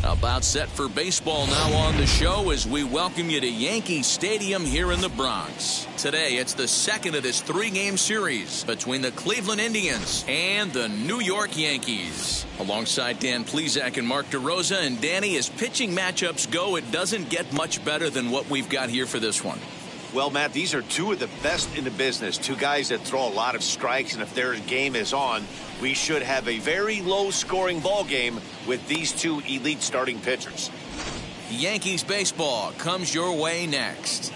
About set for baseball now on the show as we welcome you to Yankee Stadium here in the Bronx. Today, it's the second of this three-game series between the Cleveland Indians and the New York Yankees. Alongside Dan Plesac and Mark DeRosa, and Danny, as pitching matchups go, it doesn't get much better than what we've got here for this one. Well, Matt, these are two of the best in the business. Two guys that throw a lot of strikes, and if their game is on, we should have a very low-scoring ball game with these two elite starting pitchers. Yankees baseball comes your way next.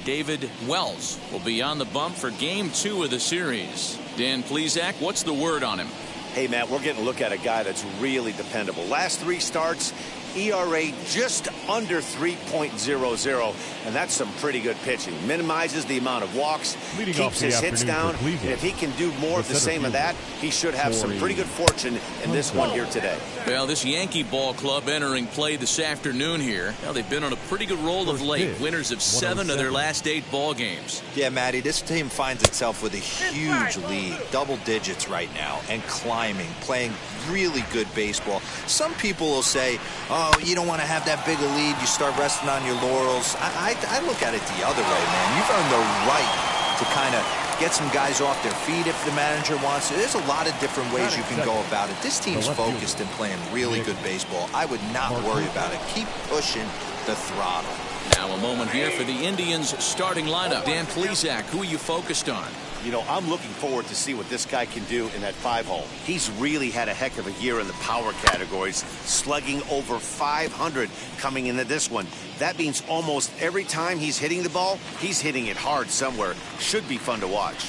David Wells will be on the bump for Game 2 of the series. Dan Plesac, what's the word on him? Hey, Matt, we're getting a look at a guy that's really dependable. Last three starts, ERA just under 3.00, and that's some pretty good pitching. Minimizes the amount of walks, keeps his hits down, and if he can do more of the same of that, he should have some pretty good fortune in this one here today. Well, this Yankee ball club entering play this afternoon here. Now, they've been on a pretty good roll of late. Winners of 7 of their last 8 ball games. Yeah, Matty, this team finds itself with a huge lead, double digits right now, and climbing, playing really good baseball. Some people will say, oh, you don't want to have that big a lead. You start resting on your laurels. I look at it the other way, man. You've earned the right to kind of get some guys off their feet if the manager wants to. There's a lot of different ways you can go about it. This team's focused and playing really good baseball. I would not worry about it. Keep pushing the throttle. Now a moment here for the Indians starting lineup. Dan Plesac, who are you focused on? You know, I'm looking forward to see what this guy can do in that 5-hole. He's really had a heck of a year in the power categories, slugging over 500 coming into this one. That means almost every time he's hitting the ball, he's hitting it hard somewhere. Should be fun to watch.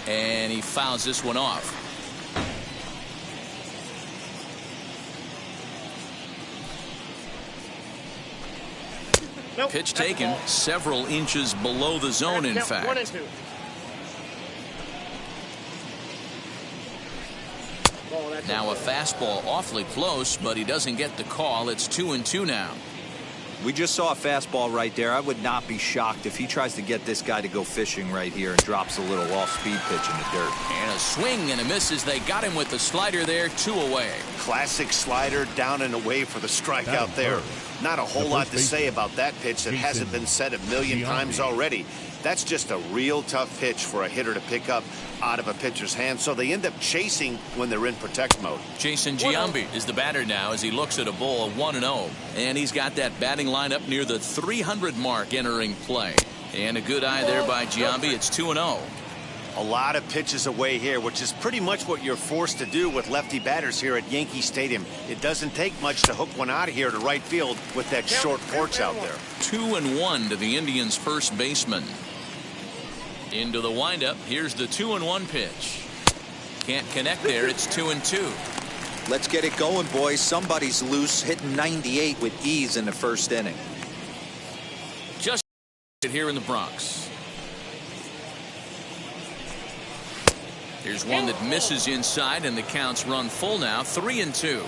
And he fouls this one off. Nope, pitch taken several inches below the zone, in fact. 1 and 2. Now a fastball awfully close, but he doesn't get the call. It's 2-2 now. We just saw a fastball right there. I would not be shocked if he tries to get this guy to go fishing right here and drops a little off-speed pitch in the dirt. And a swing and a miss as they got him with the slider there, 2 away. Classic slider down and away for the strikeout there. Not a whole lot to say about that pitch that hasn't been said a million times already. That's just a real tough pitch for a hitter to pick up out of a pitcher's hand, so they end up chasing when they're in protect mode. Jason Giambi is the batter now as he looks at a ball 1-0, and he's got that batting lineup near the 300 mark entering play. And a good eye there by Giambi. It's 2-0. A lot of pitches away here, which is pretty much what you're forced to do with lefty batters here at Yankee Stadium. It doesn't take much to hook one out of here to right field with that short porch out there. 2-1 to the Indians' first baseman. Into the windup. Here's the 2-1 pitch. Can't connect there. It's 2-2. Let's get it going, boys. Somebody's loose, hitting 98 with ease in the first inning. Just here in the Bronx. Here's one that misses inside, and the count's run full now. 3-2.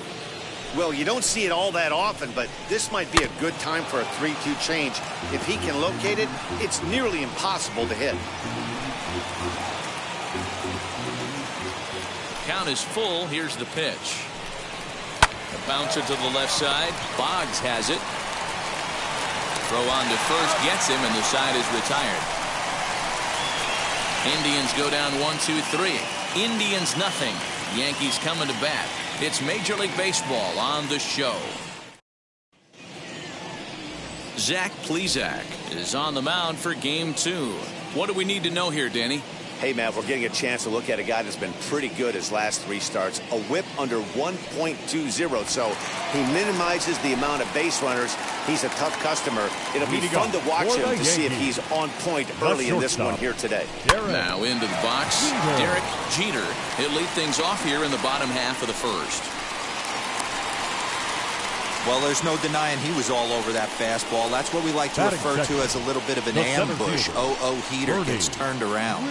Well, you don't see it all that often, but this might be a good time for a 3-2 change. If he can locate it, it's nearly impossible to hit. Count is full. Here's the pitch. A bouncer to the left side. Boggs has it. Throw on to first gets him, and the side is retired. Indians go down 1-2-3. Indians nothing. Yankees coming to bat. It's Major League Baseball on the show. Zach Plesac is on the mound for Game 2. What do we need to know here, Danny? Hey, Matt, we're getting a chance to look at a guy that's been pretty good his last 3 starts. A whip under 1.20, so he minimizes the amount of base runners. He's a tough customer. It'll be fun to watch him to see if he's on point early in this one here today. Now into the box, Derek Jeter. He'll lead things off here in the bottom half of the first. Well, there's no denying he was all over that fastball. That's what we like to refer to as a little bit of an ambush. Heater gets turned around.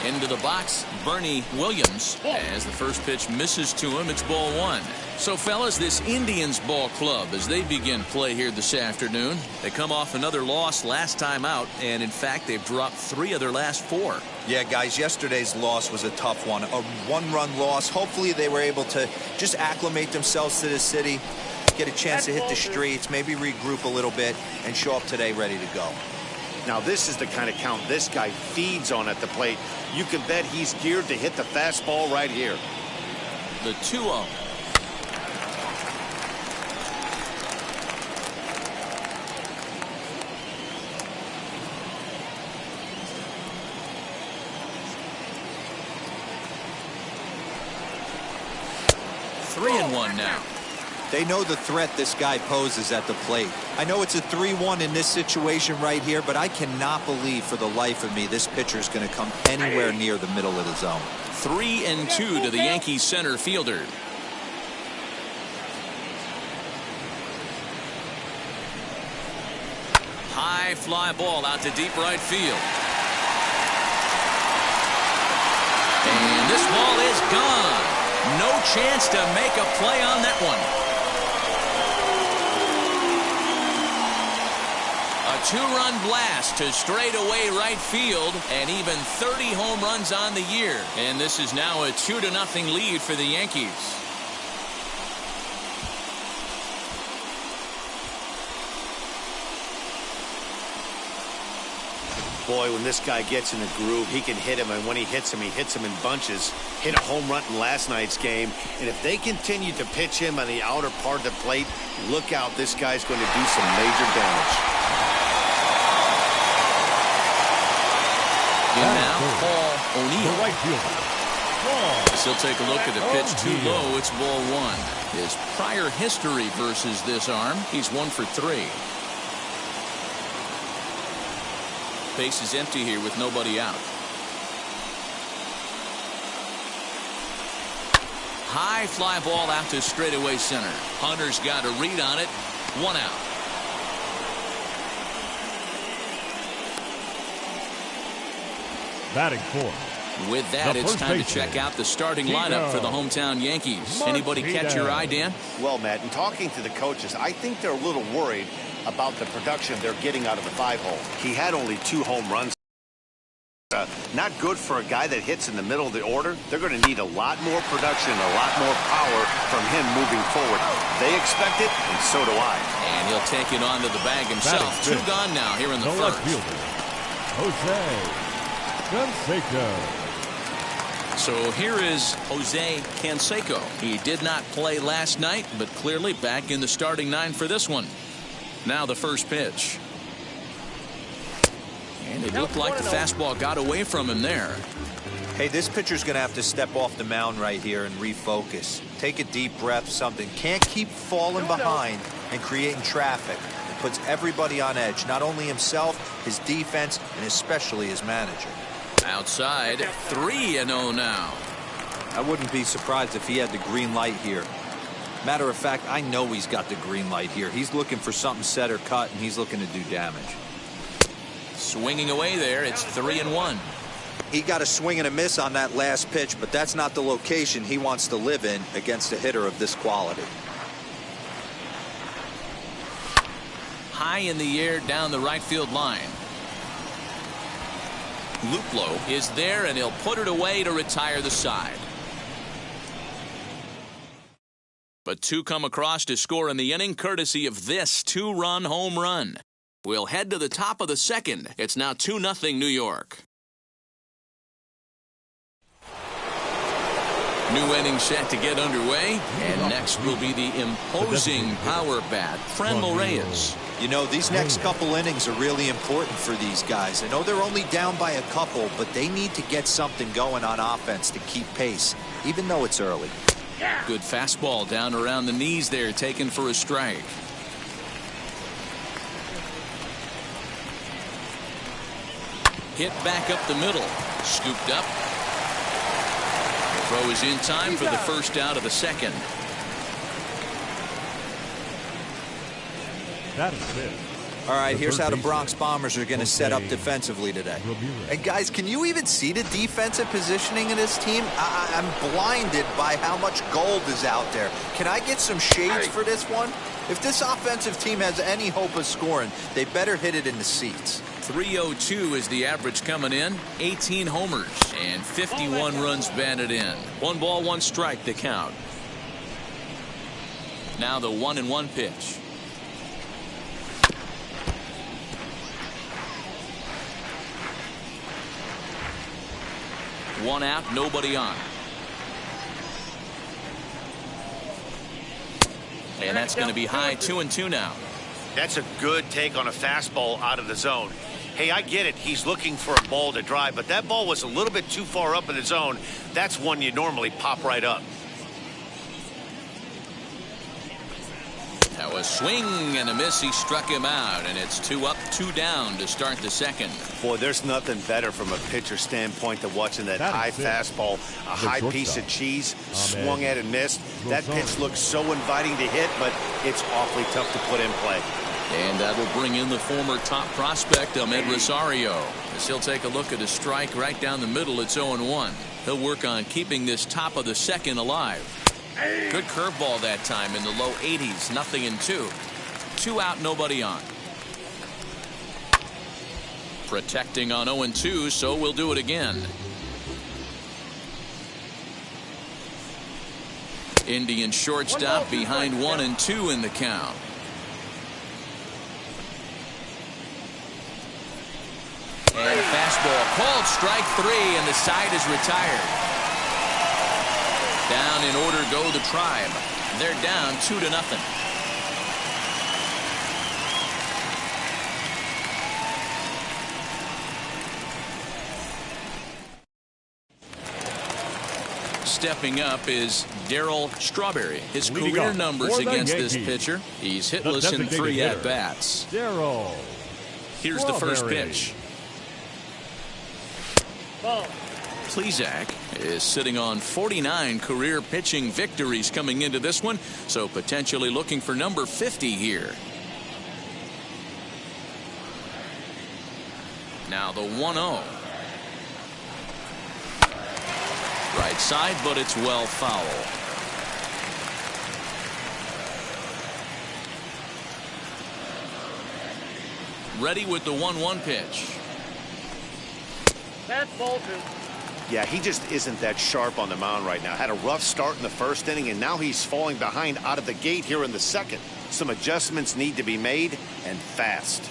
Into the box, Bernie Williams. As the first pitch misses to him, it's ball one. So, fellas, this Indians ball club, as they begin play here this afternoon, they come off another loss last time out, and in fact, they've dropped 3 of their last 4. Yeah, guys, yesterday's loss was a tough one. A one-run loss. Hopefully they were able to just acclimate themselves to the city, get a chance to hit the streets, maybe regroup a little bit, and show up today ready to go. Now, this is the kind of count this guy feeds on at the plate. You can bet he's geared to hit the fastball right here. The 2-0. Three and one now. They know the threat this guy poses at the plate. I know it's a 3-1 in this situation right here, but I cannot believe for the life of me this pitcher is going to come anywhere near the middle of the zone. 3-2 to the Yankees center fielder. High fly ball out to deep right field. And this ball is gone. No chance to make a play on that one. A 2-run blast to straightaway right field, and even 30 home runs on the year. And this is now a 2-0 lead for the Yankees. Boy, when this guy gets in a groove, he can hit him, and when he hits him in bunches. Hit a home run in last night's game, and if they continue to pitch him on the outer part of the plate, look out, this guy's going to do some major damage. And now, Paul O'Neill. Right fielder. As he'll take a look at the pitch too low, it's ball one. His prior history versus this arm, he's 1 for 3. Base is empty here with nobody out. High fly ball out to straightaway center. Hunter's got a read on it. 1 out. Batting fourth. With that, it's time to check out the starting lineup for the hometown Yankees. Anybody catch your eye, Dan? Well, Matt, in talking to the coaches, I think they're a little worried about the production they're getting out of the 5-hole. He had only 2 home runs. Not good for a guy that hits in the middle of the order. They're going to need a lot more production, a lot more power from him moving forward. They expect it, and so do I. And he'll take it onto the bag himself. 2 gone now here in the first. Jose Canseco. So here is Jose Canseco. He did not play last night, but clearly back in the starting 9 for this one. Now the first pitch. And it looked like the fastball got away from him there. Hey, this pitcher's going to have to step off the mound right here and refocus. Take a deep breath, something. Can't keep falling behind and creating traffic. It puts everybody on edge, not only himself, his defense, and especially his manager. Outside, 3-0 now. I wouldn't be surprised if he had the green light here. Matter of fact, I know he's got the green light here. He's looking for something set or cut, and he's looking to do damage. Swinging away there, it's 3-1. He got a swing and a miss on that last pitch, but that's not the location he wants to live in against a hitter of this quality. High in the air down the right field line. Luplow is there, and he'll put it away to retire the side. But 2 come across to score in the inning, courtesy of this 2-run home run. We'll head to the top of the second. It's now 2-0 New York. New inning set to get underway, and next will be the imposing power bat, Franmil Reyes. You know, these next couple innings are really important for these guys. I know they're only down by a couple, but they need to get something going on offense to keep pace, even though it's early. Good fastball down around the knees there, taken for a strike. Hit back up the middle. Scooped up. Throw is in time for the first out of the second. That is it. All right, here's how the Bronx Bombers are going to set up defensively today. And guys, can you even see the defensive positioning of this team? I'm blinded by how much gold is out there. Can I get some shades for this one? If this offensive team has any hope of scoring, they better hit it in the seats. 302 is the average coming in. 18 homers and 51 runs batted in. 1 ball, 1 strike to count. Now the 1-1 pitch. One out, nobody on. And that's going to be high. 2-2 now. That's a good take on a fastball out of the zone. Hey, I get it. He's looking for a ball to drive, but that ball was a little bit too far up in the zone. That's one you normally pop right up. That was swing and a miss. He struck him out, and it's 2 up, 2 down to start the second. Boy, there's nothing better from a pitcher standpoint than watching that high fastball, a high piece of cheese, swung at and missed. That pitch looks so inviting to hit, but it's awfully tough to put in play. And that'll bring in the former top prospect, Ahmed Rosario, as he'll take a look at a strike right down the middle. It's 0-1. He'll work on keeping this top of the second alive. Good curveball that time in the low 80s. 0-2. 2 out, nobody on. Protecting on 0-2, so we'll do it again. Indian shortstop behind 1-2 in the count. And a fastball called strike 3, and the side is retired. Down in order go the Tribe. They're down 2-0. Stepping up is Darryl Strawberry. His career numbers against this pitcher. He's hitless in 3 at-bats. Darryl. Here's the first pitch. Ball. Plesac is sitting on 49 career pitching victories coming into this one, so potentially looking for number 50 here. Now the 1-0. Right side, but it's well foul. Ready with the 1-1 pitch. That's ball 2. Yeah, he just isn't that sharp on the mound right now. Had a rough start in the first inning, and now he's falling behind out of the gate here in the second. Some adjustments need to be made, and fast.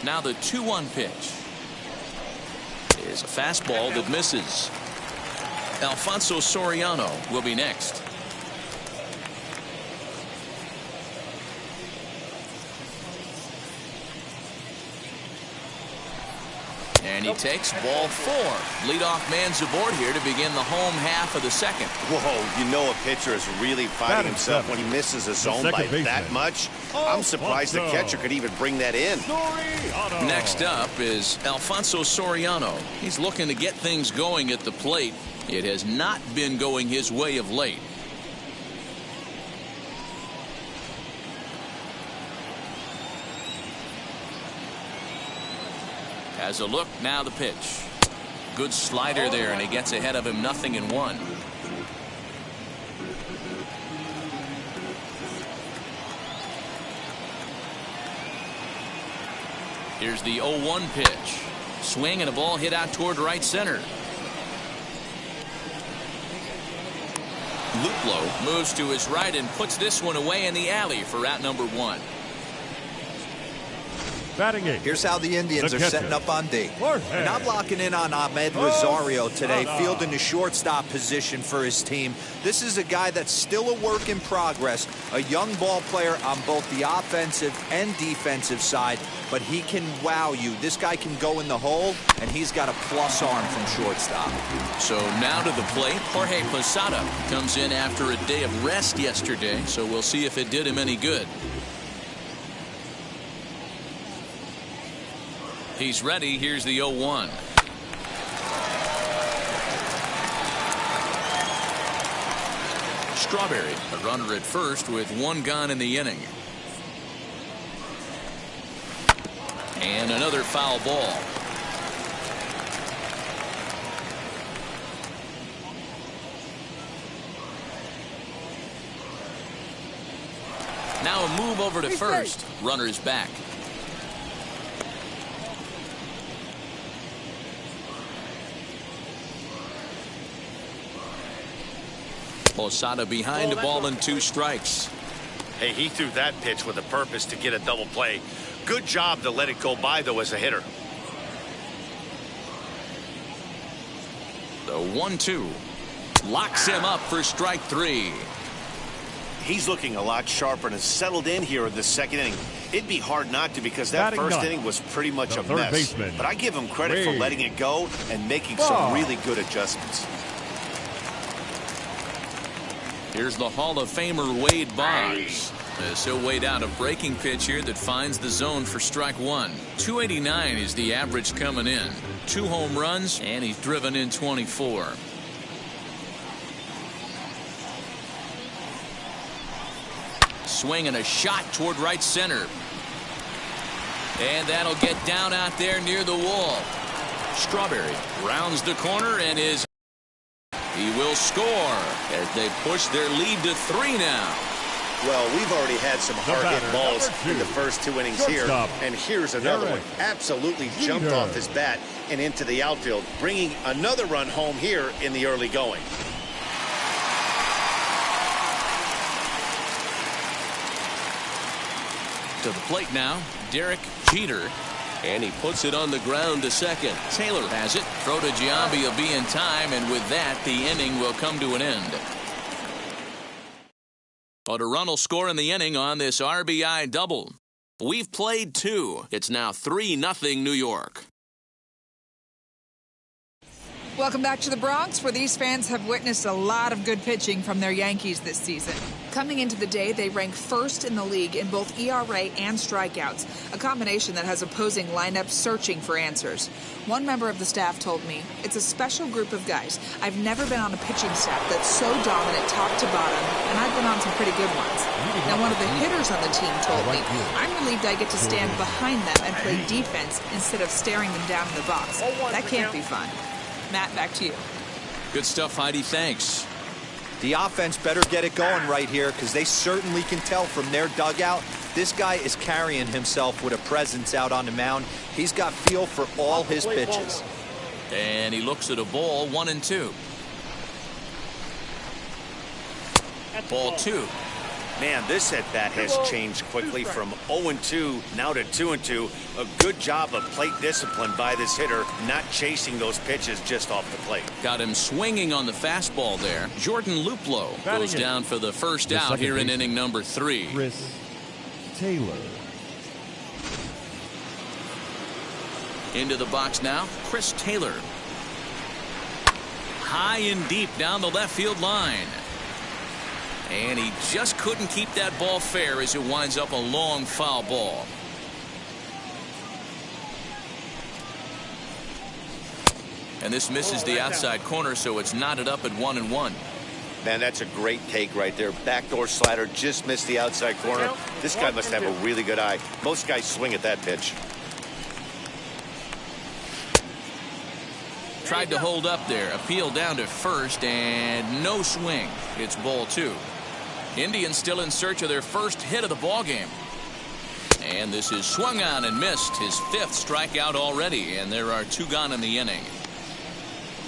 Now the 2-1 pitch is a fastball that misses. Alfonso Soriano will be next. And he takes ball 4. Leadoff man's aboard here to begin the home half of the second. Whoa, you know a pitcher is really fighting himself when he misses a zone by that much. I'm surprised the catcher could even bring that in. Next up is Alfonso Soriano. He's looking to get things going at the plate. It has not been going his way of late. Has a look, now the pitch. Good slider there, and he gets ahead of him. 0-1. Here's the 0-1 pitch. Swing and a ball hit out toward right center. Luplow moves to his right and puts this one away in the alley for out number 1. Here's how the Indians are setting up on D. And I'm locking in on Ahmed Rosario today, fielding the shortstop position for his team. This is a guy that's still a work in progress, a young ball player on both the offensive and defensive side, but he can wow you. This guy can go in the hole, and he's got a plus arm from shortstop. So now to the plate, Jorge Posada comes in after a day of rest yesterday, so we'll see if it did him any good. He's ready. Here's the 0-1. Strawberry, a runner at first with one gone in the inning. And another foul ball. Now a move over to first. Runner's back. Posada behind the ball and 2 strikes. Hey, he threw that pitch with a purpose to get a double play. Good job to let it go by, though, as a hitter. The 1-2 locks him up for strike 3. He's looking a lot sharper and has settled in here in the second inning. It'd be hard not to, because that first inning was pretty much a mess. Baseman. But I give him credit for letting it go and making some really good adjustments. Here's the Hall of Famer Wade Boggs. He'll wait out a breaking pitch here that finds the zone for strike 1. 289 is the average coming in. 2 home runs, and he's driven in 24. Swing and a shot toward right center. And that'll get down out there near the wall. Strawberry rounds the corner and is... He will score as they push their lead to 3 now. Well, we've already had some hard-hit balls in the first 2 innings here. And here's another one. Absolutely jumped off his bat and into the outfield, bringing another run home here in the early going. To the plate now, Derek Jeter. And he puts it on the ground to second. Taylor has it. Throw to Giambi will be in time, and with that, the inning will come to an end. But a run will score in the inning on this RBI double. We've played 2. It's now 3-0 New York. Welcome back to the Bronx, where these fans have witnessed a lot of good pitching from their Yankees this season. Coming into the day, they rank first in the league in both ERA and strikeouts, a combination that has opposing lineups searching for answers. One member of the staff told me, "It's a special group of guys. I've never been on a pitching staff that's so dominant top to bottom, and I've been on some pretty good ones." Now, one of the hitters on the team told me, "I'm relieved I get to stand behind them and play defense instead of staring them down in the box. That can't be fun." Matt, back to you. Good stuff, Heidi. Thanks. The offense better get it going right here, because they certainly can tell from their dugout this guy is carrying himself with a presence out on the mound. He's got feel for all his pitches. And he looks at a ball, 1-2. Ball 2. Man, this at-bat has changed quickly from 0-2 now to 2-2. A good job of plate discipline by this hitter, not chasing those pitches just off the plate. Got him swinging on the fastball there. Jordan Luplow goes down for the first out here in inning number 3. Chris Taylor. Into the box now, Chris Taylor. High and deep down the left field line. And he just couldn't keep that ball fair as it winds up a long foul ball. And this misses the outside corner, so it's knotted up at 1-1. Man, that's a great take right there. Backdoor slider just missed the outside corner. This guy must have a really good eye. Most guys swing at that pitch. Tried to hold up there. Appeal down to first, and no swing. It's ball 2. Indians still in search of their first hit of the ballgame. And this is swung on and missed. His 5th strikeout already, and there are 2 gone in the inning.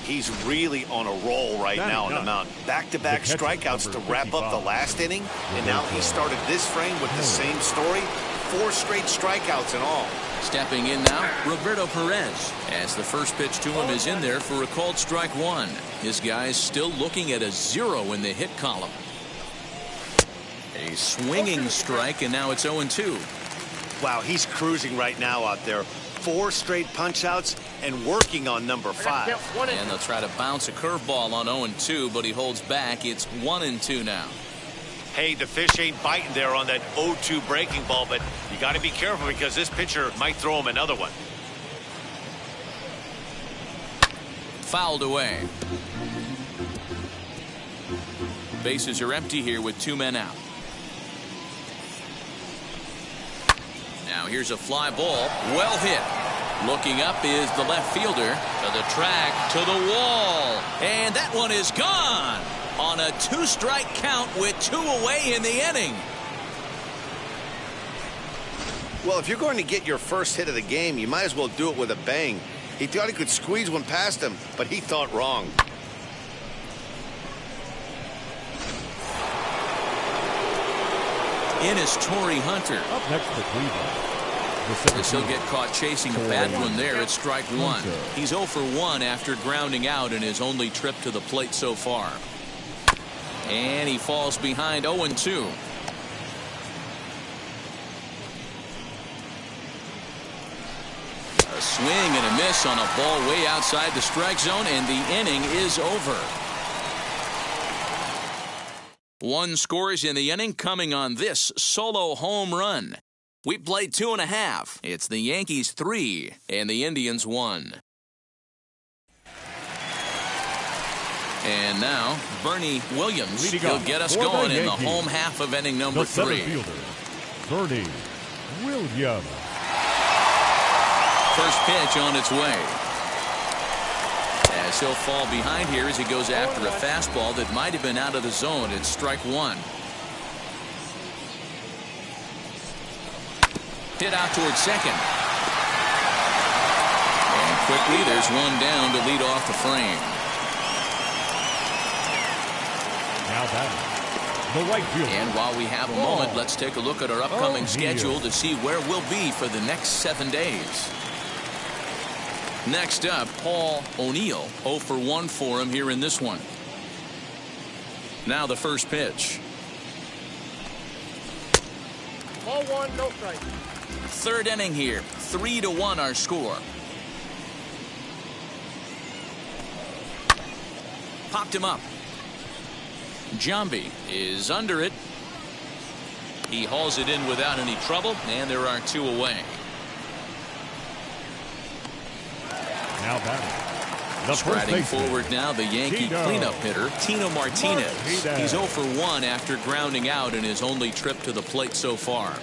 He's really on a roll right now on the mound. Back-to-back strikeouts to wrap up the last inning, and now he started this frame with the same story. 4 straight strikeouts in all. Stepping in now, Roberto Perez, as the first pitch to him is in there for a called strike 1. His guy's still looking at a 0 in the hit column. A swinging strike, and now it's 0-2. Wow, he's cruising right now out there. 4 straight punch-outs and working on number 5. And they'll try to bounce a curveball on 0-2, but he holds back. It's 1-2 now. Hey, the fish ain't biting there on that 0-2 breaking ball, but you got to be careful because this pitcher might throw him another one. fouled away. Bases are empty here with 2 men out. Now here's a fly ball. Well hit. Looking up is the left fielder. To the track, to the wall. And that one is gone on a 2-strike count with 2 away in the inning. Well, if you're going to get your first hit of the game, you might as well do it with a bang. He thought he could squeeze one past him, but he thought wrong. In is Torrey Hunter. Up next for Cleveland. As he'll get caught chasing a bad one there at strike 1. He's 0 for 1 after grounding out in his only trip to the plate so far. And he falls behind 0-2. A swing and a miss on a ball way outside the strike zone, and the inning is over. 1 scores in the inning coming on this solo home run. We played 2.5. It's the Yankees 3 and the Indians 1. And now Bernie Williams. He'll get us going in the home half of inning number 3. Bernie Williams. First pitch on its way. As he'll fall behind here as he goes after a fastball that might have been out of the zone. It's strike 1. Hit out towards second. And quickly there's one down to lead off the frame. Now batting, the right fielder. And while we have a moment, let's take a look at our upcoming schedule to see where we'll be for the next 7 days. Next up, Paul O'Neill. 0 for 1 for him here in this one. Now the first pitch. Ball 1, no strike. Third inning here. 3-1 our score. Popped him up. Jambi is under it. He hauls it in without any trouble, and there are 2 away. Now batting, the Striding forward now, the Yankee cleanup hitter, Tino Martinez. He's 0 for 1 after grounding out in his only trip to the plate so far.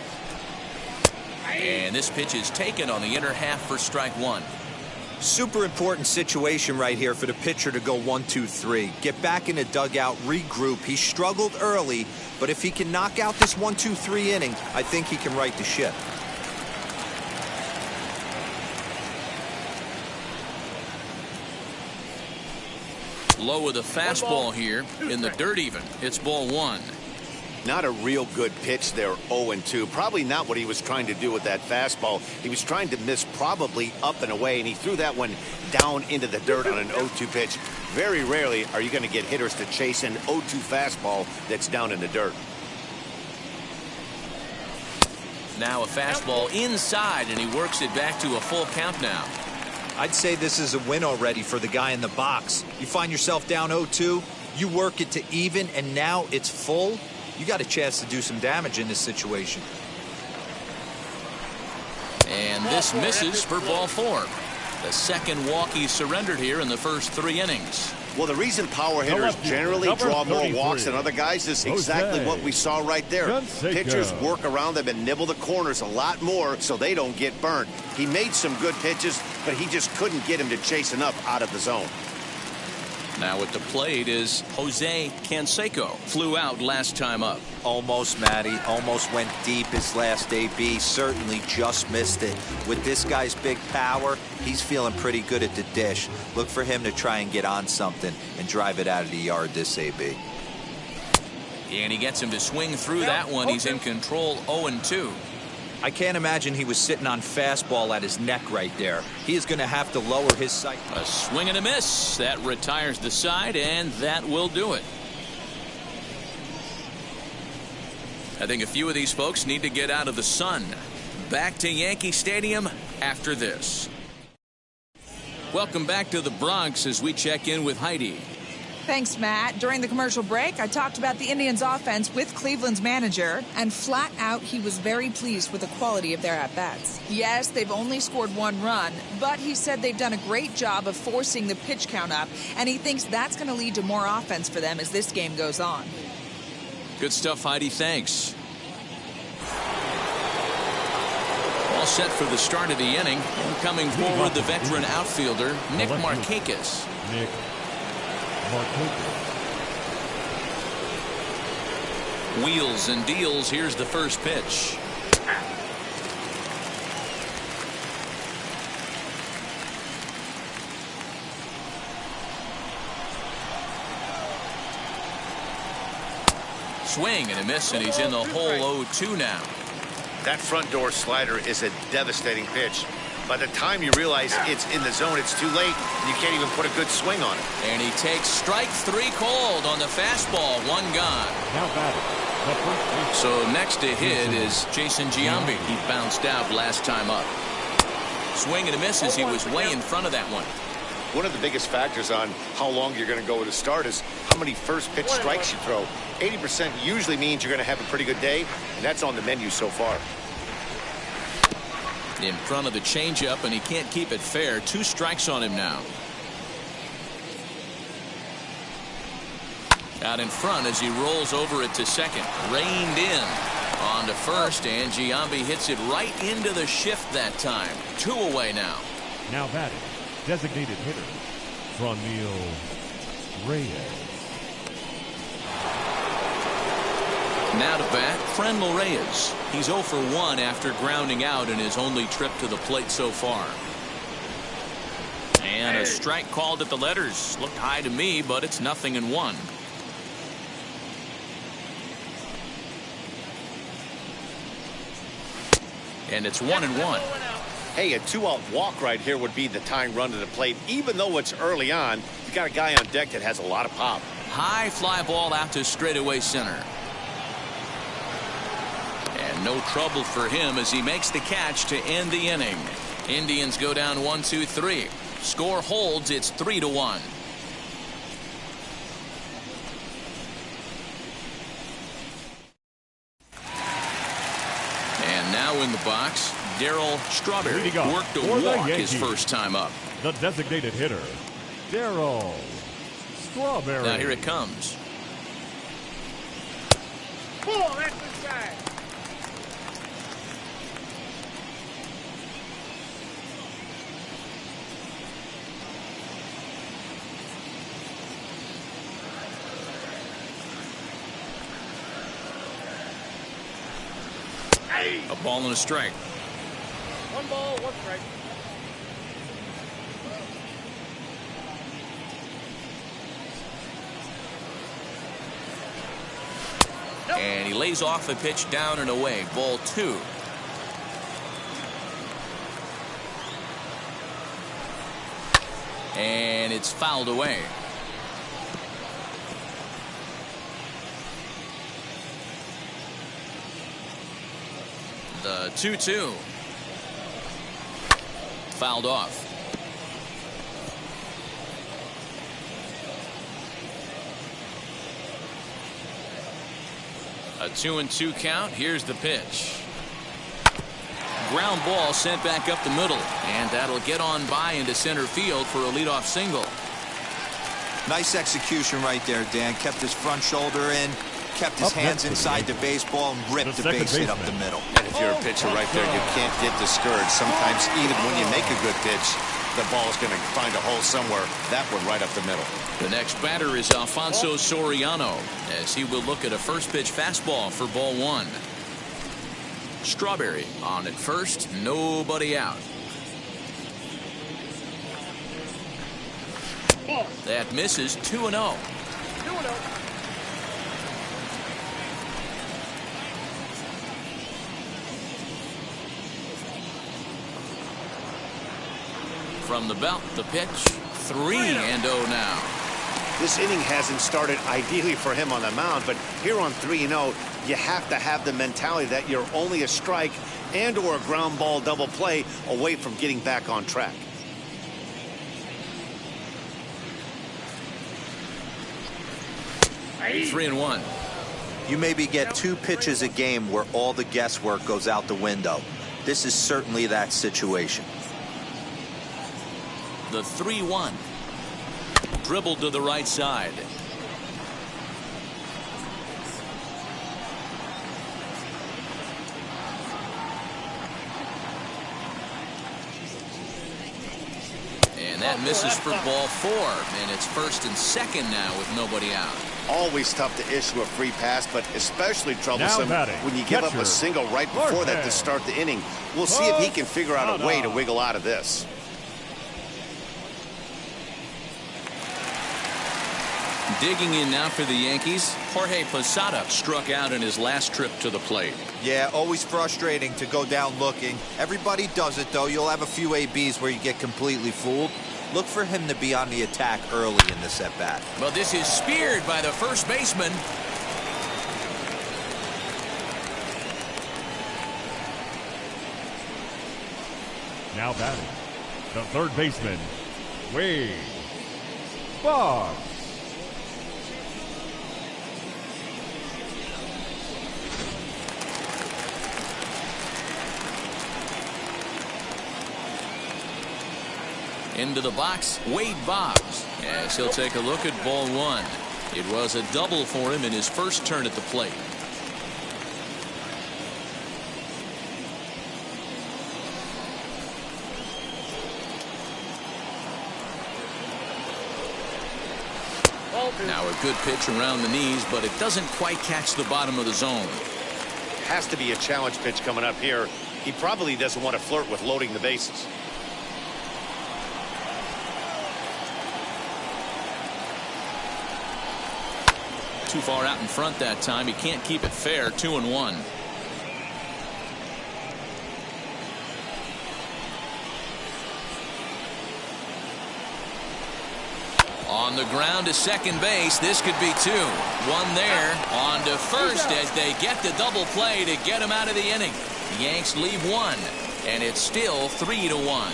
And this pitch is taken on the inner half for strike 1. Super important situation right here for the pitcher to go 1-2-3. Get back in the dugout, regroup. He struggled early, but if he can knock out this 1-2-3 inning, I think he can right the ship. Low with a fastball here in the dirt even. It's ball 1. Not a real good pitch there, 0-2. Probably not what he was trying to do with that fastball. He was trying to miss probably up and away, and he threw that one down into the dirt on an 0-2 pitch. Very rarely are you going to get hitters to chase an 0-2 fastball that's down in the dirt. Now a fastball inside, and he works it back to a full count now. I'd say this is a win already for the guy in the box. You find yourself down 0-2, you work it to even, and now it's full. You got a chance to do some damage in this situation. And this misses for ball 4. The second walk he surrendered here in the first 3 innings. Well, the reason power hitters generally draw more walks than other guys is exactly what we saw right there. Pitchers work around them and nibble the corners a lot more so they don't get burned. He made some good pitches, but he just couldn't get him to chase enough out of the zone. Now at the plate is Jose Canseco. Flew out last time up. Almost, Matty. Almost went deep his last AB. Certainly just missed it. With this guy's big power, he's feeling pretty good at the dish. Look for him to try and get on something and drive it out of the yard this AB. And he gets him to swing through that one. He's in control 0-2. I can't imagine he was sitting on fastball at his neck right there. He is going to have to lower his sight. A swing and a miss. That retires the side, and that will do it. I think a few of these folks need to get out of the sun. Back to Yankee Stadium after this. Welcome back to the Bronx as we check in with Heidi. Thanks, Matt. During the commercial break, I talked about the Indians' offense with Cleveland's manager, and flat out, he was very pleased with the quality of their at-bats. Yes, they've only scored 1 run, but he said they've done a great job of forcing the pitch count up, and he thinks that's going to lead to more offense for them as this game goes on. Good stuff, Heidi. Thanks. All set for the start of the inning. And coming forward, the veteran outfielder, Nick Markakis. Nick Markakis. Wheels and deals. Here's the first pitch. Swing and a miss, and he's in the hole 0-2 now. That front door slider is a devastating pitch. By the time you realize it's in the zone, it's too late, and you can't even put a good swing on it. And he takes strike 3 called on the fastball. 1 gone. Now batting. The first baseman. So next to hit is Jason Giambi. He bounced out last time up. Swing and a miss as he was way in front of that one. One of the biggest factors on how long you're going to go with a start is how many first pitch strikes you throw. 80% usually means you're going to have a pretty good day, and that's on the menu so far. In front of the changeup, and he can't keep it fair. 2 strikes on him now. Out in front as he rolls over it to second. Reined in. On to first, and Giambi hits it right into the shift that time. 2 away now. Now batting. Designated hitter, Franmil Reyes. Now to bat, Franmil Reyes. He's 0 for 1 after grounding out in his only trip to the plate so far. And a strike called at the letters. Looked high to me, but it's 0-1. And it's 1-1. Hey, a 2-out walk right here would be the tying run to the plate. Even though it's early on, you got a guy on deck that has a lot of pop. High fly ball out to straightaway center. And no trouble for him as he makes the catch to end the inning. Indians go down 1-2-3. Score holds. It's 3-1. And now in the box, Darryl Strawberry worked a walk his first time up. The designated hitter, Darryl Strawberry. Now here it comes. Ball, that's inside. A ball and a strike. 1 ball, 1 strike. And he lays off a pitch down and away. Ball 2. And it's fouled away. The 2-2. Fouled off. A 2-2 count. Here's the pitch. Ground ball sent back up the middle, and that'll get on by into center field for a leadoff single. Nice execution right there, Dan. Kept his front shoulder in, kept his hands inside the baseball, and ripped the base hit up the middle. And if you're a pitcher right there, you can't get discouraged. Sometimes even when you make a good pitch, the ball is going to find a hole somewhere. That one right up the middle. The next batter is Alfonso Soriano, as he will look at a first pitch fastball for ball 1. Strawberry on at first, nobody out. That misses. 2-0. 2-0. From the belt, the pitch. 3-0 now. This inning hasn't started ideally for him on the mound, but here on 3-0, you have to have the mentality that you're only a strike and or a ground ball double play away from getting back on track. 3-1. You maybe get 2 pitches a game where all the guesswork goes out the window. This is certainly that situation. The 3-1. Dribbled to the right side. And that misses for ball 4. And it's 1st and 2nd now with nobody out. Always tough to issue a free pass, but especially troublesome when you give up a single right before that to start the inning. We'll see if he can figure out a way to wiggle out of this. Digging in now for the Yankees, Jorge Posada struck out in his last trip to the plate. Yeah, always frustrating to go down looking. Everybody does it, though. You'll have a few ABs where you get completely fooled. Look for him to be on the attack early in this at-bat. Well, this is speared by the first baseman. Now batting, the third baseman, Wade Boggs. Into the box, Wade Boggs, as he'll take a look at ball 1. It was a double for him in his first turn at the plate. Now a good pitch around the knees, but it doesn't quite catch the bottom of the zone. Has to be a challenge pitch coming up here. He probably doesn't want to flirt with loading the bases. Too far out in front that time. He can't keep it fair. 2-1. On the ground to second base. This could be 2. 1 there. On to first as they get the double play to get him out of the inning. The Yanks leave 1, and it's still 3-1.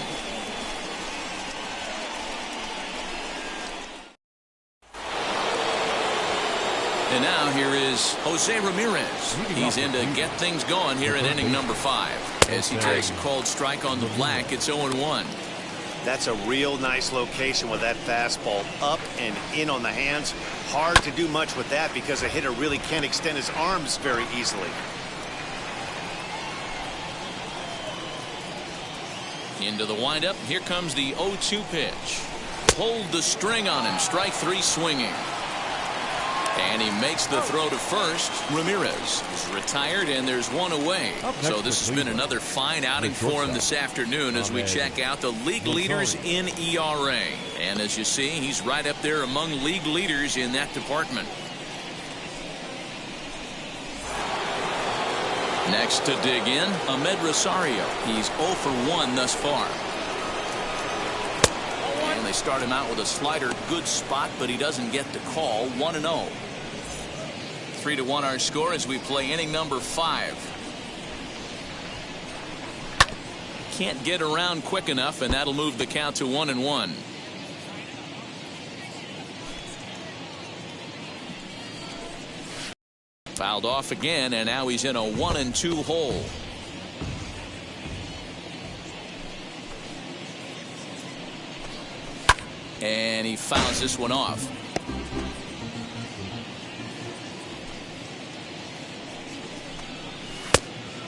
And now here is Jose Ramirez. He's in to get things going here in inning number 5. As he takes a called strike on the black, it's 0-1. That's a real nice location with that fastball up and in on the hands. Hard to do much with that because a hitter really can't extend his arms very easily. Into the windup. Here comes the 0-2 pitch. Pulled the string on him. Strike 3 swinging. And he makes the throw to first. Ramirez is retired, and there's 1 away. So this has been another fine outing for him this afternoon as we check out the league leaders in ERA. And as you see, he's right up there among league leaders in that department. Next to dig in, Ahmed Rosario. He's 0 for 1 thus far. And they start him out with a slider. Good spot, but he doesn't get the call. 1-0. 3-1 our score as we play inning number 5. Can't get around quick enough, and that'll move the count to 1-1. Fouled off again, and now he's in a 1-2 hole. And he fouls this one off.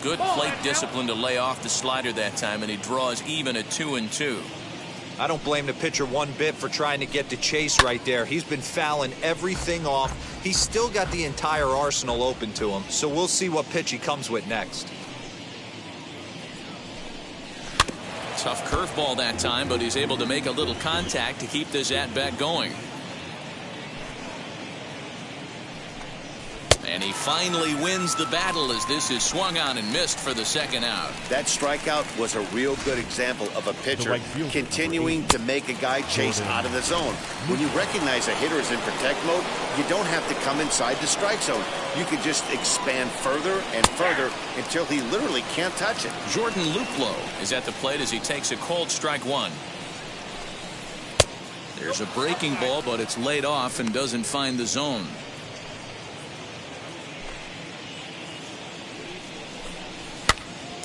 Good plate discipline to lay off the slider that time, and he draws even at 2-2. I don't blame the pitcher one bit for trying to get the chase right there. He's been fouling everything off. He's still got the entire arsenal open to him, so we'll see what pitch he comes with next. Tough curveball that time, but he's able to make a little contact to keep this at-bat going. And he finally wins the battle as this is swung on and missed for the second out. That strikeout was a real good example of a pitcher continuing to make a guy chase out of the zone. When you recognize a hitter is in protect mode, you don't have to come inside the strike zone. You can just expand further and further until he literally can't touch it. Jordan Luplow is at the plate as he takes a called strike 1. There's a breaking ball, but it's laid off and doesn't find the zone.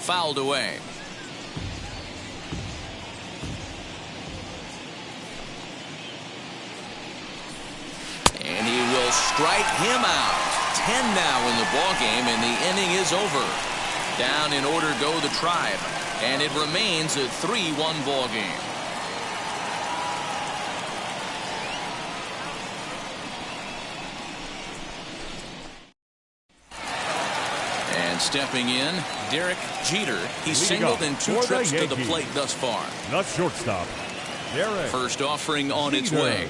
fouled away. And he will strike him out. 10 now in the ball game, and the inning is over. Down in order go the Tribe, and it remains a 3-1 ball game. And stepping in, Derek Jeter. He's singled in 2 trips to the plate thus far. The shortstop, Derek. First offering on its way.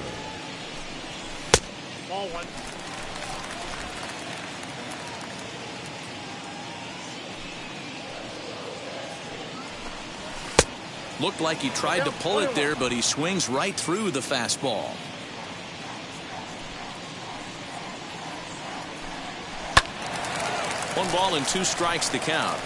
Ball 1. Looked like he tried to pull it there, but he swings right through the fastball. One ball and 2 strikes the count.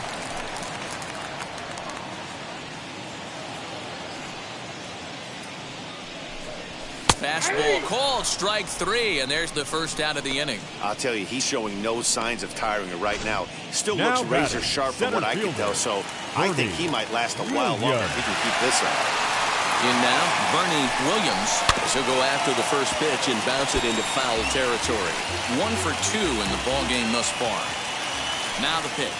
Fastball called, strike 3, and there's the first out of the inning. I'll tell you, he's showing no signs of tiring right now. Still Now looks razor sharp from what I can tell, so I think he might last a while longer if he can keep this up. In now, Bernie Williams. He'll go after the first pitch and bounce it into foul territory. 1 for 2 in the ball game thus far. Now the pitch.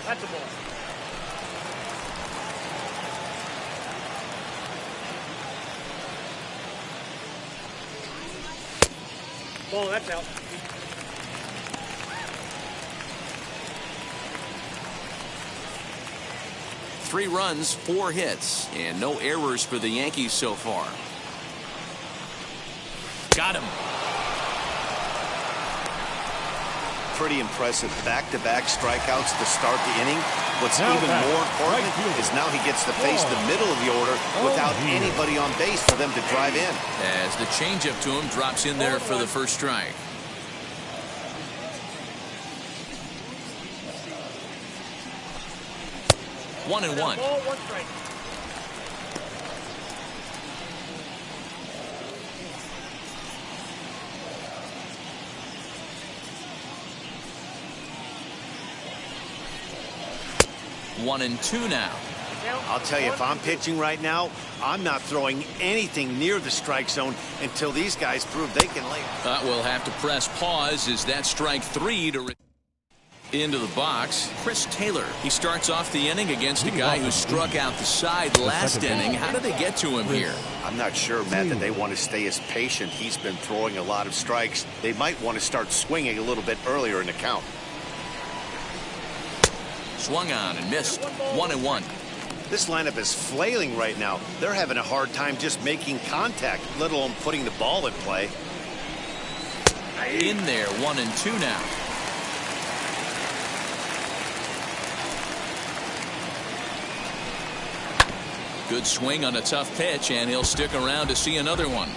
That's a ball. Ball, that's out. Three runs, 4 hits, and no errors for the Yankees so far. Got him. Pretty impressive back-to-back strikeouts to start the inning. What's Now even back, more important right fielder. is now he gets to face the middle of the order without anybody on base for them to drive in. As the changeup to him drops in there for the first strike. One and one. Ball, 1 strike. One and two now. I'll tell you, if I'm pitching right now, I'm not throwing anything near the strike zone until these guys prove they can lay. We'll have to press pause as that strike 3 to into the box. Chris Taylor. He starts off the inning against a guy who struck out the side last inning. How did they get to him here? I'm not sure, Matt, that they want to stay as patient. He's been throwing a lot of strikes. They might want to start swinging a little bit earlier in the count. Swung on and missed. 1-1. This lineup is flailing right now. They're having a hard time just making contact, let alone putting the ball in play. In there, 1-2 now. Good swing on a tough pitch, and he'll stick around to see another one.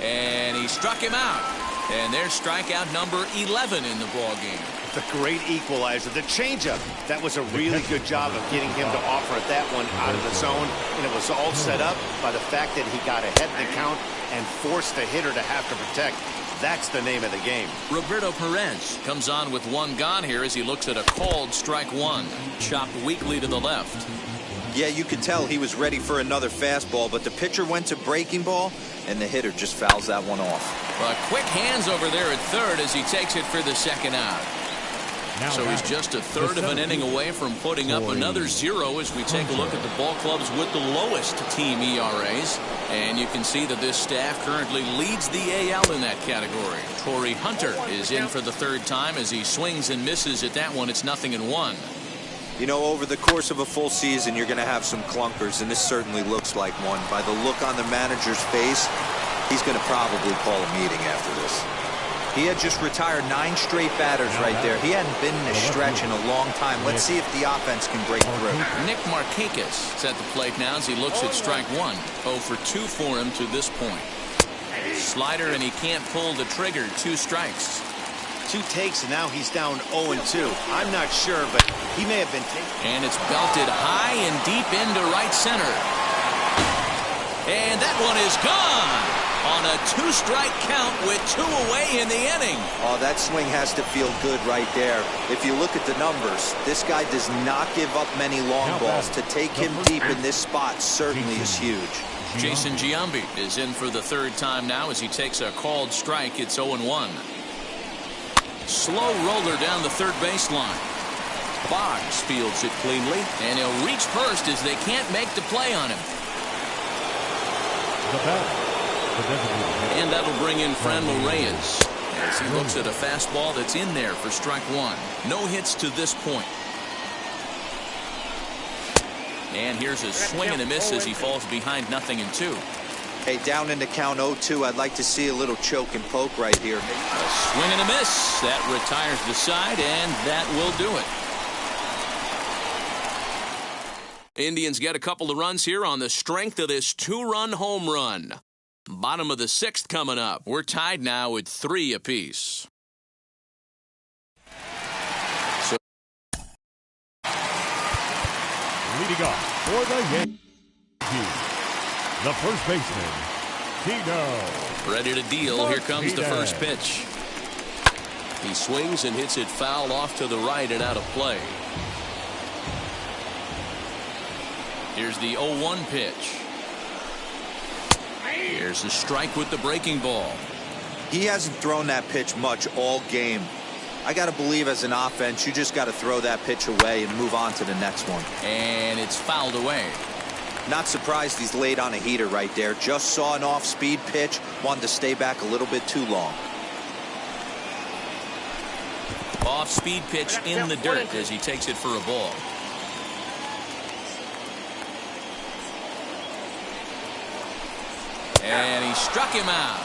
And he struck him out. And there's strikeout number 11 in the ball game. The great equalizer, the changeup. That was a really good job of getting him to offer that one out of the zone. And it was all set up by the fact that he got ahead in the count and forced the hitter to have to protect. That's the name of the game. Roberto Perez comes on with one gone here as he looks at a called strike 1. Chopped weakly to the left. Yeah, you could tell he was ready for another fastball, but the pitcher went to breaking ball, and the hitter just fouls that one off. But quick hands over there at third as he takes it for the second out. Now So he's just a third of an inning away from putting up another 0 as we take a look at the ball clubs with the lowest team ERAs. And you can see that this staff currently leads the AL in that category. Torrey Hunter is in for the third time as he swings and misses at that one. It's 0-1. You know, over the course of a full season, you're going to have some clunkers, and this certainly looks like one. By the look on the manager's face, he's going to probably call a meeting after this. He had just retired 9 straight batters right there. He hadn't been in a stretch in a long time. Let's see if the offense can break through. Nick Markakis is at the plate now as he looks at strike 1. 0 for 2 for him to this point. Slider, and he can't pull the trigger. 2 strikes. 2 takes, and now he's down 0-2. I'm not sure, but he may have been taken. And it's belted high and deep into right center. And that one is gone on a 2-strike count with 2 away in the inning. Oh, that swing has to feel good right there. If you look at the numbers, this guy does not give up many long balls. To take him deep in this spot certainly is huge. Jason Giambi is in for the 3rd time now as he takes a called strike. It's 0-1. Slow roller down the 3rd baseline. Boggs fields it cleanly, and he'll reach first as they can't make the play on him. And that'll bring in Franmil Reyes as he looks at a fastball that's in there for strike 1. No hits to this point. And here's a swing and a miss as he falls behind 0-2. Hey, down in the count 0-2, I'd like to see a little choke and poke right here. A swing and a miss. That retires the side, and that will do it. Indians get a couple of runs here on the strength of this 2-run home run. Bottom of the 6th coming up. We're tied now at 3 apiece. Leading off for the Yankees, the first baseman, Tito. Ready to deal. Here comes the first pitch. He swings and hits it foul off to the right and out of play. Here's the 0-1 pitch. Here's the strike with the breaking ball. He hasn't thrown that pitch much all game. I got to believe as an offense, you just got to throw that pitch away and move on to the next one. And it's fouled away. Not surprised he's laid on a heater right there. Just saw an off-speed pitch, wanted to stay back a little bit too long. Off-speed pitch in the dirt as he takes it for a ball. And he struck him out.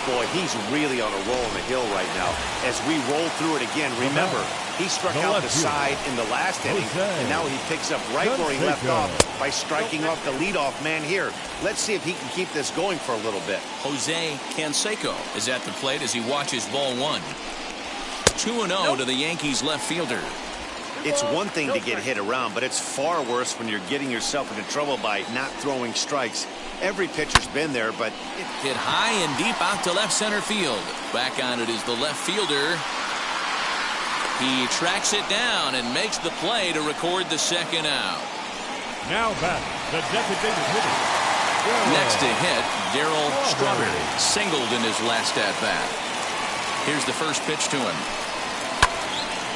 Boy, he's really on a roll on the hill right now. As we roll through it again, remember, he struck out the side in the last inning, and now he picks up right where he left off by striking off the leadoff man here. Let's see if he can keep this going for a little bit. Jose Canseco is at the plate as he watches ball 1. 2-0 to the Yankees left fielder. It's one thing to get hit around, but it's far worse when you're getting yourself into trouble by not throwing strikes. Every pitcher's been there, but it hit high and deep out to left center field. Back on it is the left fielder. He tracks it down and makes the play to record the 2nd out. Now back, the designated hitter. Next to hit, Darryl Strawberry singled in his last at-bat. Here's the first pitch to him.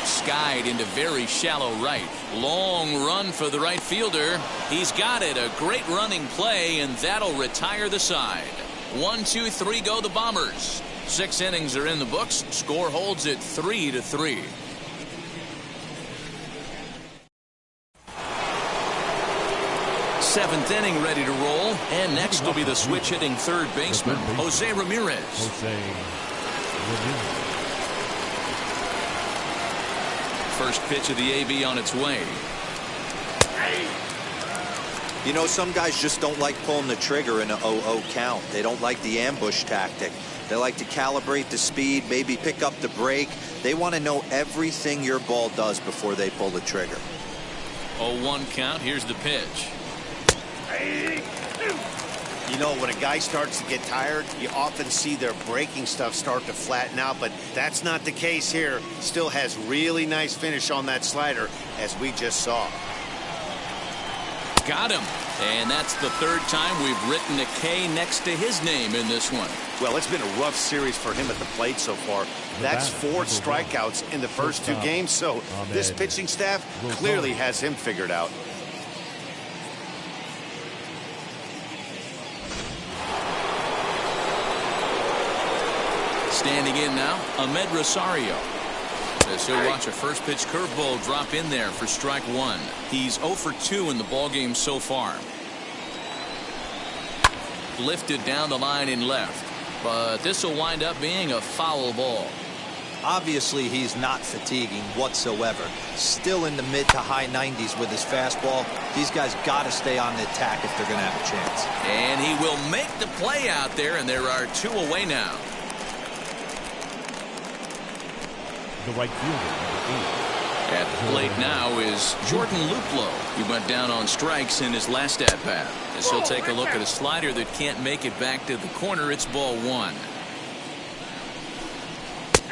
Skied into very shallow right. Long run for the right fielder. He's got it. A great running play, and that'll retire the side. 1, 2, 3 go the Bombers. 6 innings are in the books. Score holds at 3-3. Seventh inning ready to roll. And next will be the switch hitting 3rd baseman, Jose Ramirez. First pitch of the AB on its way. You know, some guys just don't like pulling the trigger in a 0-0 count. They don't like the ambush tactic. They like to calibrate the speed, maybe pick up the break. They want to know everything your ball does before they pull the trigger. 0-1 count. Here's the pitch. You know, when a guy starts to get tired, you often see their breaking stuff start to flatten out, but that's not the case here. Still has really nice finish on that slider, as we just saw. Got him. And that's the 3rd time we've written a K next to his name in this one. Well, it's been a rough series for him at the plate so far. That's 4 strikeouts in the first 2 games, so this pitching staff clearly has him figured out. Standing in now, Ahmed Rosario. As he'll watch a first pitch curveball drop in there for strike 1. He's 0 for 2 in the ballgame so far. Lifted down the line in left, but this will wind up being a foul ball. Obviously, he's not fatiguing whatsoever. Still in the mid to high 90s with his fastball. These guys got to stay on the attack if they're going to have a chance. And he will make the play out there, and there are 2 away now. the right fielder, number 8. At the plate now is Jordan Luplow. He went down on strikes in his last at-bat. As he'll take a look at a slider that can't make it back to the corner. It's ball 1.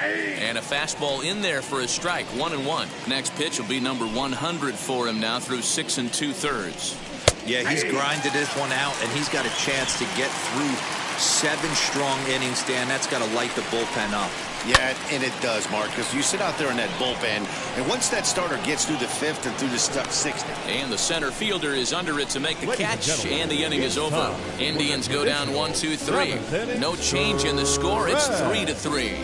And a fastball in there for a strike. 1-1. Next pitch will be number 100 for him now through 6 2/3. Yeah, he's grinded this one out, and he's got a chance to get through 7 strong innings, Dan. That's got to light the bullpen up. Yeah, and it does, Mark, because you sit out there in that bullpen, and once that starter gets through the 5th and through the 6th. And the center fielder is under it to make the catch, and the inning is over. Indians go down 1-2-3. No change in the score. It's 3-3.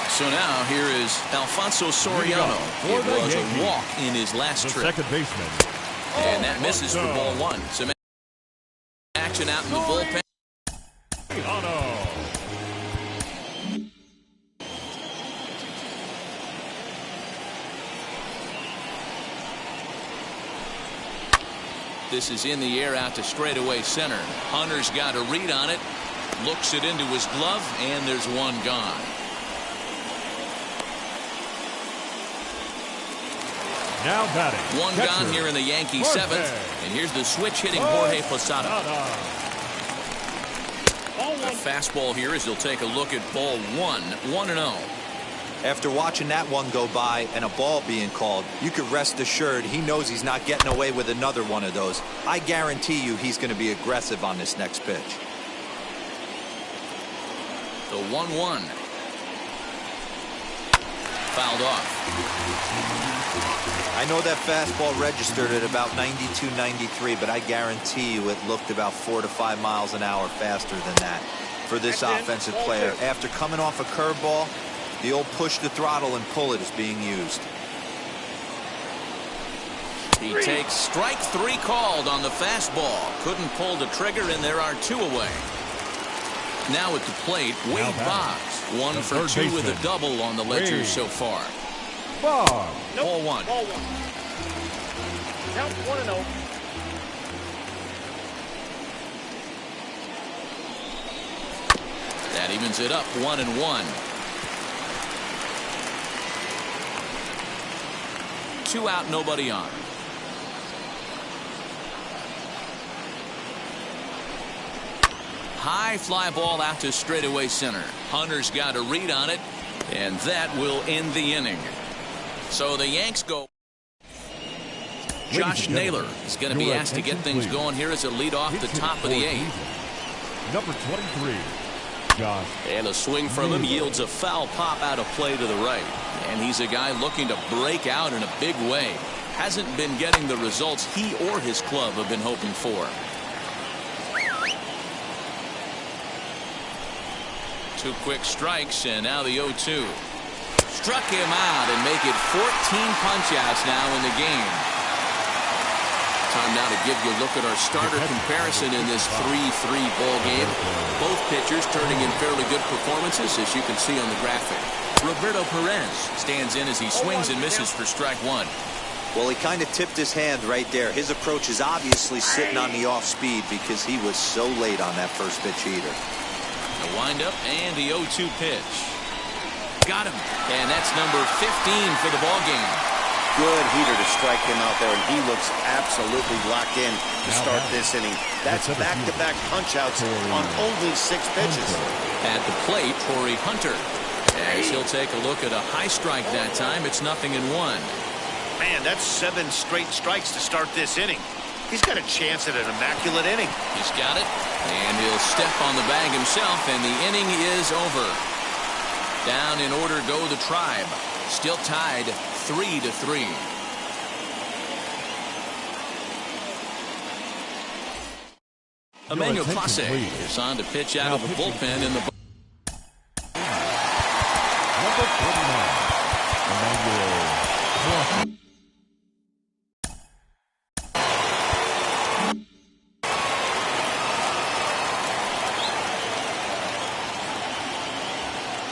So now here is Alfonso Soriano. It was a walk in his last trip. Second baseman. And that misses for ball 1. Some action out in the bullpen. This is in the air out to straightaway center. Hunter's got a read on it. Looks it into his glove, and there's one gone. Now batting. One gone here in the Yankee 7th. And here's the switch hitting Jorge Posada. A fastball here as he'll take a look at ball 1. 1-0. After watching that one go by and a ball being called, you could rest assured he knows he's not getting away with another one of those. I guarantee you he's going to be aggressive on this next pitch. The 1-1. Fouled off. I know that fastball registered at about 92, 93, but I guarantee you it looked about 4 to 5 miles an hour faster than that for this offensive player. After coming off a curveball, the old push the throttle and pull it is being used. He takes strike 3 called on the fastball. Couldn't pull the trigger, and there are 2 away. Now at the plate, Wade Boggs. 1 for 2 with a double on the ledger so far. Ball. Ball 1. Ball 1. Count 1-0. That evens it up 1-1. 2 out, nobody on. High fly ball out to straightaway center. Hunter's got a read on it, and that will end the inning. So the Yanks go. Josh Naylor is going to be asked to get things going here as a lead off the top of the 8th. Number 23, Josh. And a swing from him yields a foul pop out of play to the right. And he's a guy looking to break out in a big way. Hasn't been getting the results he or his club have been hoping for. 2 quick strikes, and now the 0-2. Struck him out and make it 14 punch-outs now in the game. Time now to give you a look at our starter comparison in this 3-3 ball game. Both pitchers turning in fairly good performances, as you can see on the graphic. Roberto Perez stands in as he swings and misses for strike 1. Well, he kind of tipped his hand right there. His approach is obviously sitting on the off speed because he was so late on that first pitch either. The windup and the 0-2 pitch. Got him. And that's number 15 for the ball game. Good heater to strike him out there, and he looks absolutely locked in to start this inning. That's back-to-back punch-outs on only 6 pitches. At the plate, Torrey Hunter. As he'll take a look at a high strike that time, it's 0-1. Man, that's 7 straight strikes to start this inning. He's got a chance at an immaculate inning. He's got it, and he'll step on the bag himself, and the inning is over. Down in order go the Tribe. Still tied 3-3. Emmanuel Clase is on to pitch out of the bullpen in the. Number 49, Emmanuel Clase.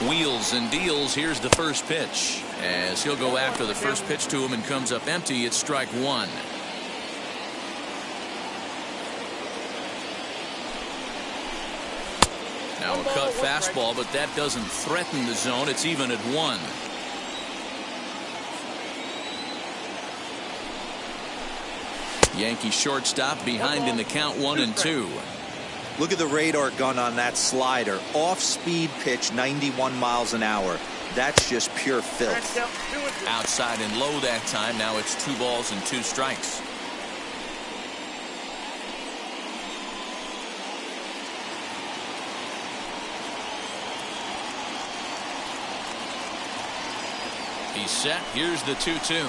Wheels and deals. Here's the first pitch. As he'll go after the first pitch to him and comes up empty, it's strike 1. Now a cut fastball, but that doesn't threaten the zone. It's even at 1. Yankee shortstop behind in the count 1-2. Look at the radar gun on that slider. Off-speed pitch, 91 miles an hour. That's just pure filth. Outside and low that time. Now it's 2 balls and 2 strikes. He's set. Here's the 2-2.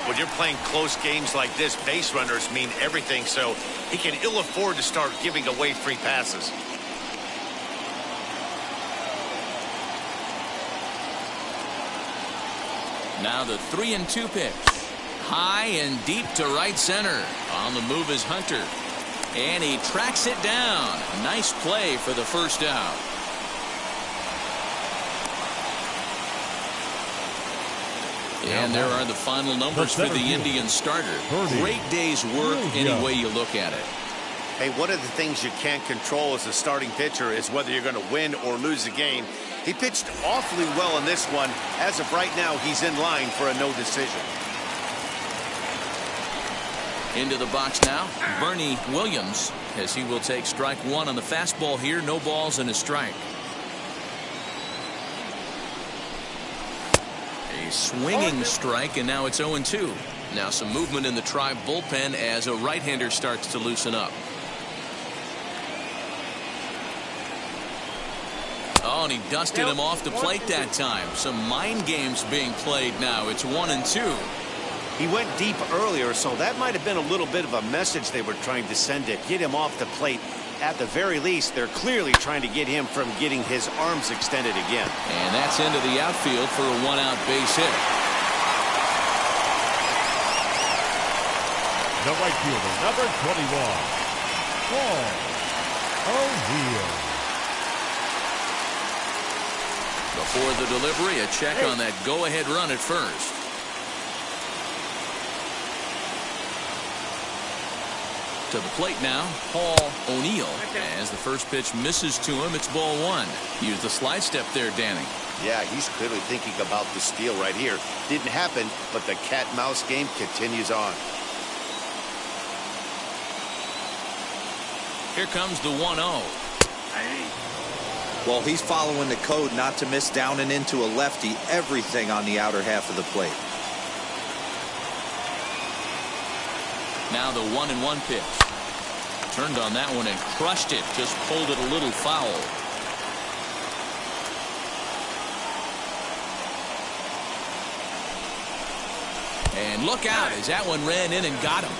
When you're playing close games like this, base runners mean everything, so he can ill afford to start giving away free passes. Now the 3-2 pitch. High and deep to right center. On the move is Hunter. And he tracks it down. Nice play for the first out. And there are the final numbers for the Indians starter. Great day's work any way you look at it. Hey, one of the things you can't control as a starting pitcher is whether you're going to win or lose a game. He pitched awfully well in this one. As of right now, he's in line for a no decision. Into the box now, Bernie Williams, as he will take strike 1 on the fastball here. No balls and a strike. A swinging strike, and now it's 0-2. Now some movement in the Tribe bullpen as a right-hander starts to loosen up. Oh, and he dusted him off the plate that time. Some mind games being played now. It's 1-2. He went deep earlier, so that might have been a little bit of a message they were trying to send to get him off the plate. At the very least, they're clearly trying to get him from getting his arms extended again. And that's into the outfield for a 1-out base hit. The right fielder, number 21, Paul O'Neill. Before the delivery, a check on that go-ahead run at first. To the plate now, Paul O'Neill. As the first pitch misses to him, it's ball 1. Use the slide step there, Danny. Yeah, he's clearly thinking about the steal right here. Didn't happen, but the cat-mouse game continues on. Here comes the 1-0. Well, he's following the code not to miss down and into a lefty. Everything on the outer half of the plate. Now the 1-1 pitch. Turned on that one and crushed it. Just pulled it a little foul. And look out as that one ran in and got him.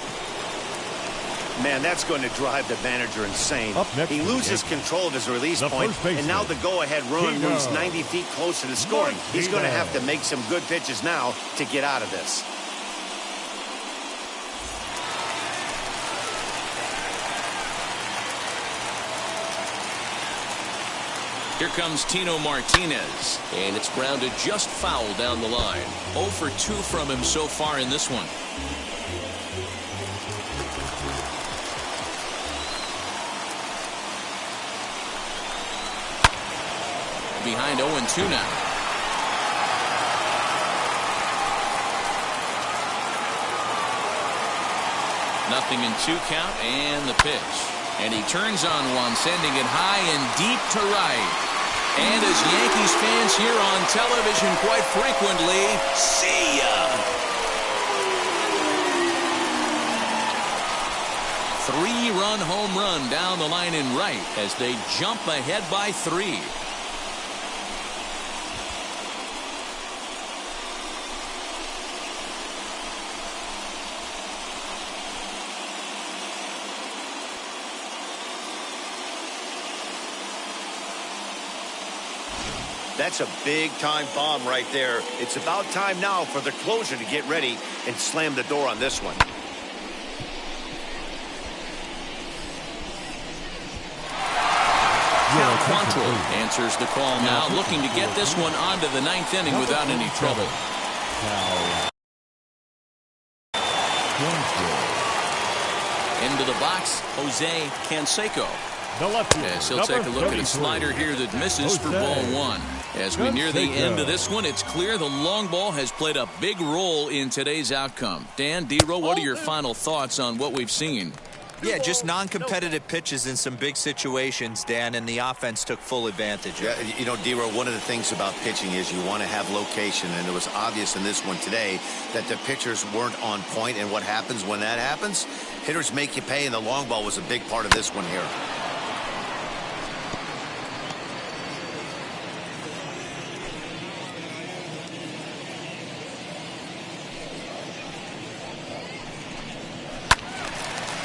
Man, that's going to drive the manager insane. He loses control of his release point, and now the go-ahead run moves 90 feet closer to scoring. He's going to have to make some good pitches now to get out of this. Here comes Tino Martinez, and it's grounded just foul down the line. 0 for 2 from him so far in this one. Behind 0-2 now. Nothing in 2 count, and the pitch. And he turns on one, sending it high and deep to right. And as Yankees fans hear on television quite frequently, see ya! 3-run home run down the line in right as they jump ahead by 3. That's a big-time bomb right there. It's about time now for the closer to get ready and slam the door on this one. Cal Quantrill answers the call now, looking to get this one onto the 9th inning without any trouble. Into the box, Jose Canseco. The left field. As he'll take a look at a slider here that misses for ball one. As we near the end of this one, it's clear the long ball has played a big role in today's outcome. Dan, D-Row, what are your final thoughts on what we've seen? Yeah, just non-competitive pitches in some big situations, Dan, and the offense took full advantage. Yeah, you know, D-Row, one of the things about pitching is you want to have location, and it was obvious in this one today that the pitchers weren't on point, and what happens when that happens? Hitters make you pay, and the long ball was a big part of this one here.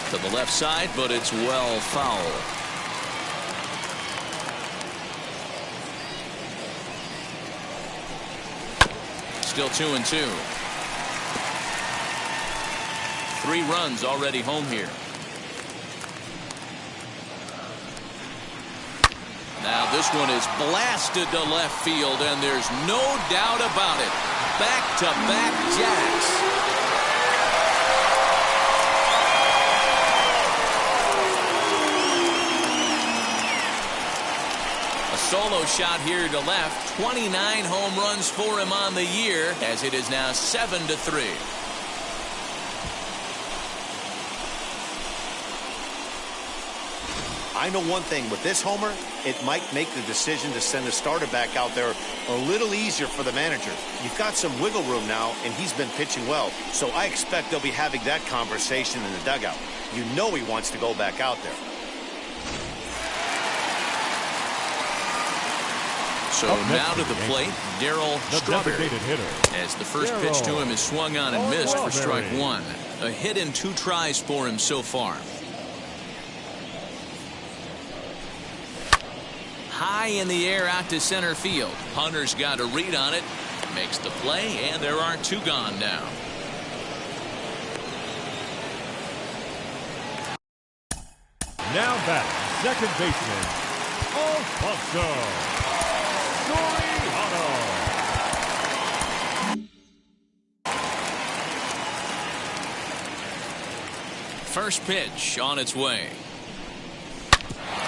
To the left side, but it's well foul. Still 2-2. 3 runs already home here. Now this one is blasted to left field, and there's no doubt about it. Back-to-back jacks. Solo shot here to left. 29 home runs for him on the year, as it is now 7-3. I know one thing with this homer, it might make the decision to send the starter back out there a little easier for the manager. You've got some wiggle room now, and he's been pitching well, so I expect they'll be having that conversation in the dugout. You know he wants to go back out there. So now to the plate, Darryl Strawberry, as the first pitch to him is swung on and missed for strike one. A hit in 2 tries for him so far. High in the air out to center field. Hunter's got a read on it, makes the play, and there are 2 gone now. Now back, second baseman, Alfonso. First pitch on its way.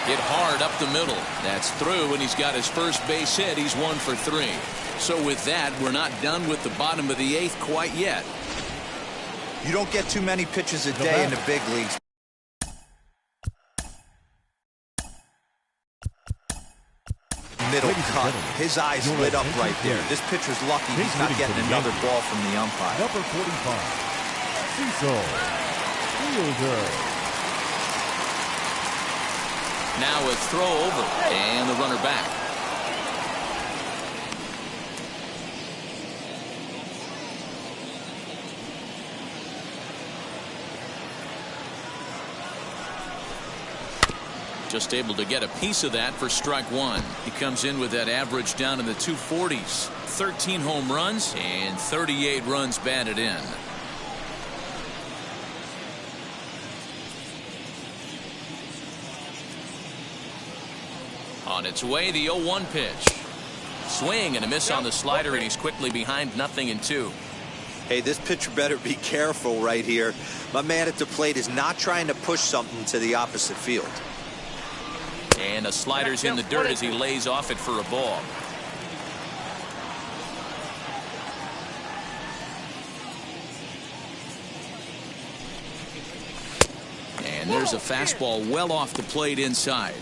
Hit hard up the middle. That's through, and he's got his first base hit. He's 1 for 3. So with that, we're not done with the bottom of the 8th quite yet. You don't get too many pitches a day in the big leagues. Middle cut. His eyes lit up right there. This pitcher's lucky he's not getting another ball from the umpire. Number 45, Cecil Fielder. Now a throw over, and the runner back. Just able to get a piece of that for strike one. He comes in with that average down in the 240s. 13 home runs and 38 runs batted in. On its way, the 0-1 pitch. Swing and a miss on the slider, and he's quickly behind 0-2. Hey, this pitcher better be careful right here. My man at the plate is not trying to push something to the opposite field. And the slider's in the dirt as he lays off it for a ball. And there's a fastball well off the plate inside.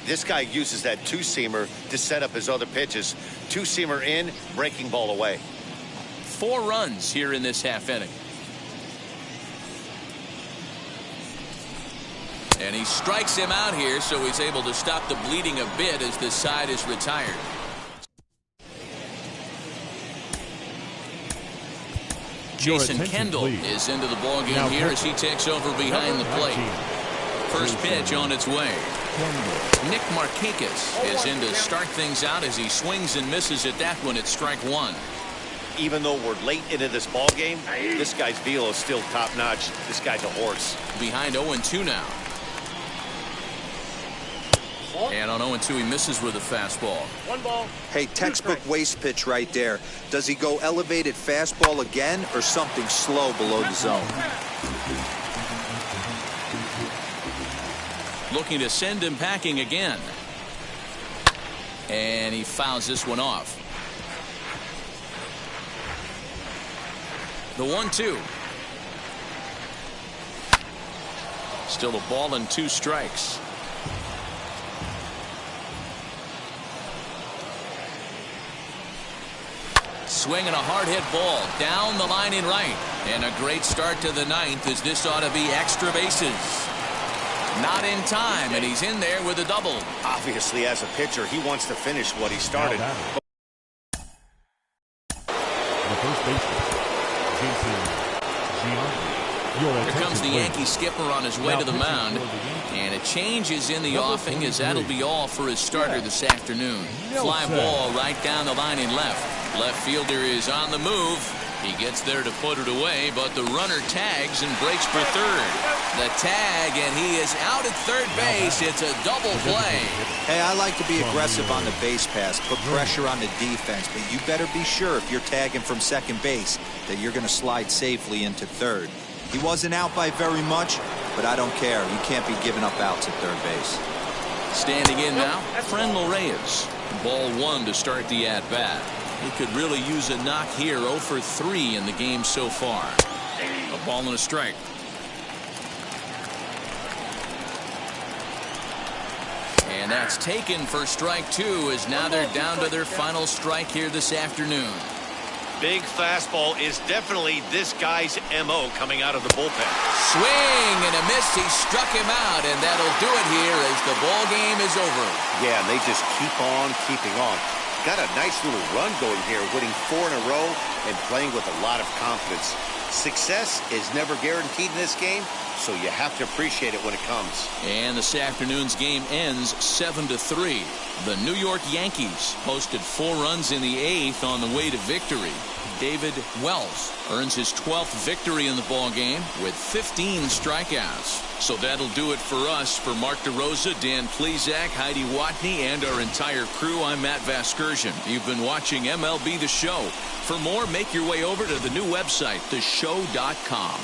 This guy uses that 2-seamer to set up his other pitches. 2-seamer in, breaking ball away. 4 runs here in this half inning. And he strikes him out here, so he's able to stop the bleeding a bit as this side is retired. Jason Kendall is into the ballgame here as he takes over behind the plate. First pitch on its way. Nick Markakis is in to start things out as he swings and misses at that one at strike one. Even though we're late into this ball game, this guy's velo is still top-notch. This guy's a horse. Behind 0-2 now. And on 0-2, he misses with a fastball. 1 ball. Hey, textbook waste pitch right there. Does he go elevated fastball again or something slow below the zone? looking to send him packing again. And he fouls this one off. The 1-2. Still a ball and 2 strikes. Swinging a hard hit ball down the line in right. And a great start to the 9th, as this ought to be extra bases. Not in time, and he's in there with a double. Obviously, as a pitcher, he wants to finish what he started. The first baseman, Here comes the Yankee skipper on his way to the mound. And a change is in the offing, as that'll be all for his starter this afternoon. Fly ball right down the line in left. Left fielder is on the move. He gets there to put it away, but the runner tags and breaks for third. The tag, and he is out at third base. It's a double play. Hey, I like to be aggressive on the base pass, put pressure on the defense, but you better be sure if you're tagging from second base that you're going to slide safely into third. He wasn't out by very much, but I don't care. You can't be giving up outs at third base. Standing in now, Franmil Reyes. Ball 1 to start the at-bat. He could really use a knock here. 0 for 3 in the game so far. A ball and a strike. And that's taken for strike 2, as now they're down to their final strike here this afternoon. Big fastball is definitely this guy's MO coming out of the bullpen. Swing and a miss. He struck him out, and that'll do it here as the ball game is over. Yeah, and they just keep on keeping on. Got a nice little run going here, winning 4 in a row and playing with a lot of confidence. Success is never guaranteed in this game, so you have to appreciate it when it comes. And this afternoon's game ends 7-3. The New York Yankees posted 4 runs in the 8th on the way to victory. David Wells earns his 12th victory in the ball game with 15 strikeouts. So that'll do it for us. For Mark DeRosa, Dan Plezak, Heidi Watney, and our entire crew, I'm Matt Vasgersian. You've been watching MLB The Show. For more, make your way over to the new website, theshow.com.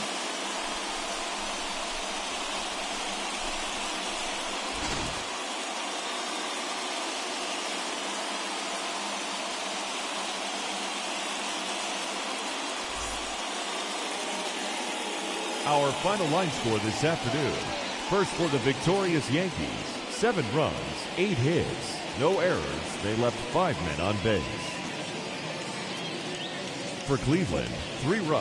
Our final line score this afternoon. First for the victorious Yankees, 7 runs, 8 hits, no errors. They left 5 men on base. For Cleveland, 3 runs.